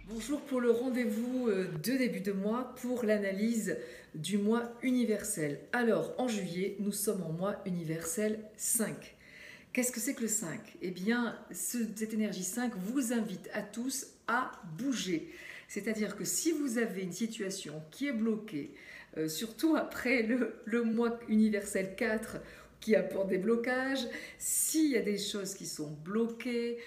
Bonjour pour le rendez-vous de début de mois pour l'analyse du mois universel. Alors, en juillet, nous sommes en mois universel 5. Qu'est-ce que c'est que le 5? Eh bien, cette énergie 5 vous invite à tous à bouger. C'est-à-dire que si vous avez une situation qui est bloquée, surtout après le mois universel 4, qui apporte des blocages, s'il y a des choses qui sont bloquées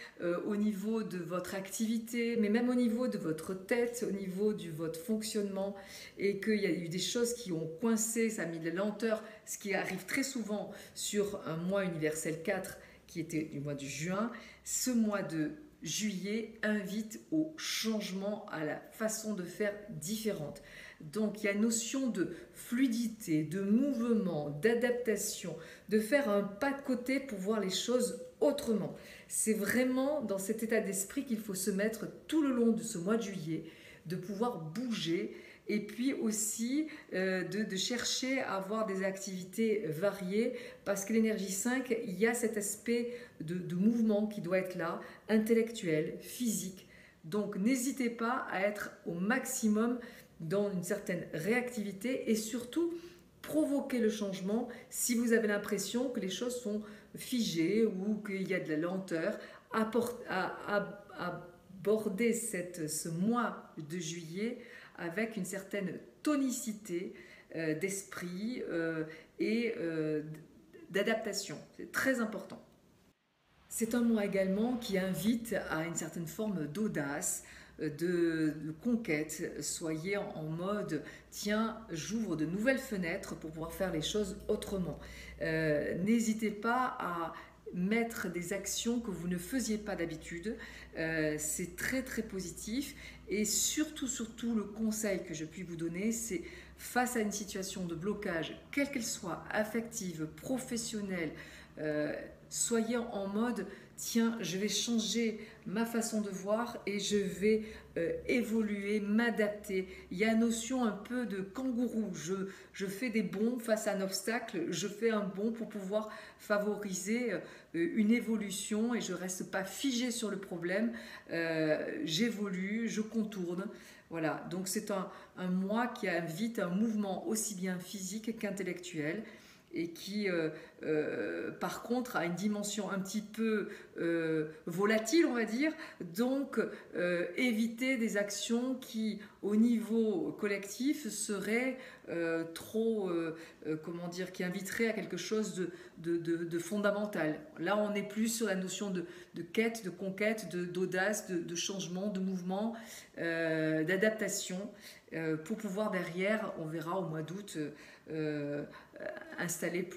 au niveau de votre activité, mais même au niveau de votre tête, au niveau de votre fonctionnement, et qu'il y a eu des choses qui ont coincé, ça a mis de la lenteur, ce qui arrive très souvent sur un mois universel 4 qui était du mois de juin, ce mois de juillet invite au changement, à la façon de faire différente. Donc il y a une notion de fluidité, de mouvement, d'adaptation, de faire un pas de côté pour voir les choses autrement. C'est vraiment dans cet état d'esprit qu'il faut se mettre tout le long de ce mois de juillet, de pouvoir bouger et puis aussi de chercher à avoir des activités variées parce que l'énergie 5, il y a cet aspect de mouvement qui doit être là, intellectuel, physique. Donc n'hésitez pas à être au maximum dans une certaine réactivité et surtout provoquer le changement si vous avez l'impression que les choses sont figées ou qu'il y a de la lenteur. Aborder ce mois de juillet avec une certaine tonicité d'esprit et d'adaptation. C'est très important. C'est un mois également qui invite à une certaine forme d'audace, de conquête. Soyez en mode, tiens, j'ouvre de nouvelles fenêtres pour pouvoir faire les choses autrement. N'hésitez pas à mettre des actions que vous ne faisiez pas d'habitude. C'est très très positif. Et surtout, le conseil que je puis vous donner, c'est face à une situation de blocage, quelle qu'elle soit, affective, professionnelle, soyez en mode tiens, je vais changer ma façon de voir et je vais évoluer, m'adapter. Il y a une notion un peu de kangourou. Je fais des bonds face à un obstacle, je fais un bond pour pouvoir favoriser une évolution et je ne reste pas figé sur le problème. J'évolue, je contourne. Voilà, donc c'est un mois qui invite un mouvement aussi bien physique qu'intellectuel et qui par contre a une dimension un petit peu volatile on va dire, donc éviter des actions qui au niveau collectif seraient trop comment dire, qui inviteraient à quelque chose de fondamental. Là on est plus sur la notion de quête, de conquête, d'audace, de changement, de mouvement, d'adaptation pour pouvoir derrière, on verra au mois d'août, installer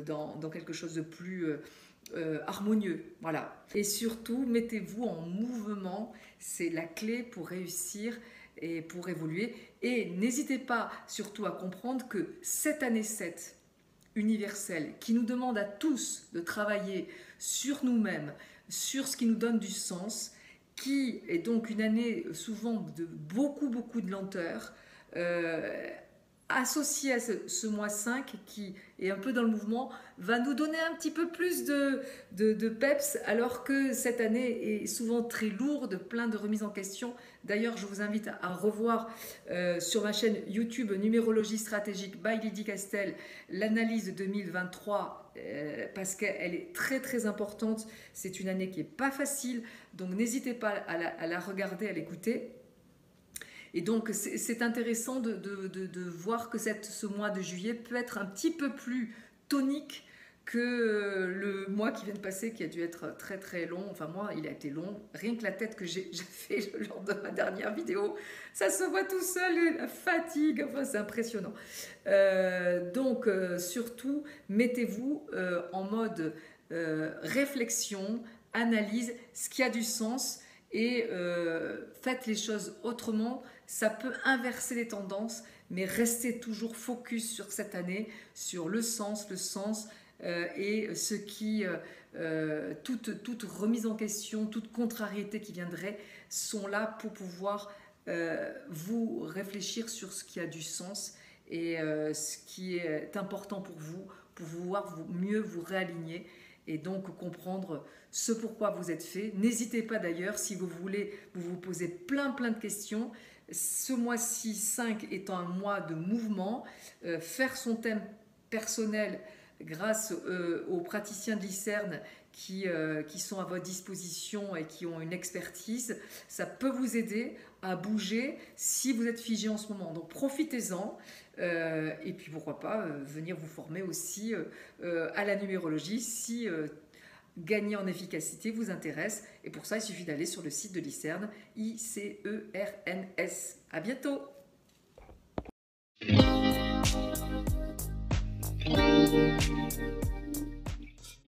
dans quelque chose de plus harmonieux. Voilà. Et surtout, mettez-vous en mouvement, c'est la clé pour réussir et pour évoluer. Et n'hésitez pas surtout à comprendre que cette année 7 universelle, qui nous demande à tous de travailler sur nous-mêmes, sur ce qui nous donne du sens, qui est donc une année souvent de beaucoup de lenteur, associé à ce mois 5 qui est un peu dans le mouvement, va nous donner un petit peu plus de peps, alors que cette année est souvent très lourde, plein de remises en question. D'ailleurs, je vous invite à revoir sur ma chaîne YouTube Numérologie stratégique by Lydie Castel l'analyse 2023 parce qu'elle est très importante. C'est une année qui n'est pas facile, donc n'hésitez pas à la regarder, à l'écouter. Et donc c'est intéressant de voir que ce mois de juillet peut être un petit peu plus tonique que le mois qui vient de passer, qui a dû être très long. Enfin moi, il a été long. Rien que la tête que j'ai fait lors de ma dernière vidéo, ça se voit tout seul, la fatigue, enfin c'est impressionnant. Donc surtout, mettez-vous en mode réflexion, analyse, ce qui a du sens et faites les choses autrement. Ça peut inverser les tendances, mais restez toujours focus sur cette année, sur le sens et ce qui, toute remise en question, toute contrariété qui viendrait, sont là pour pouvoir vous réfléchir sur ce qui a du sens et ce qui est important pour vous pouvoir mieux vous réaligner et donc comprendre ce pourquoi vous êtes fait. N'hésitez pas d'ailleurs, si vous voulez, vous posez plein de questions. Ce mois-ci 5 étant un mois de mouvement, faire son thème personnel grâce aux praticiens de l'ICERN qui sont à votre disposition et qui ont une expertise, ça peut vous aider à bouger si vous êtes figé en ce moment. Donc profitez-en et puis pourquoi pas venir vous former aussi à la numérologie si gagner en efficacité vous intéresse. Et pour ça, il suffit d'aller sur le site de l'ICERN, ICERNS. À bientôt!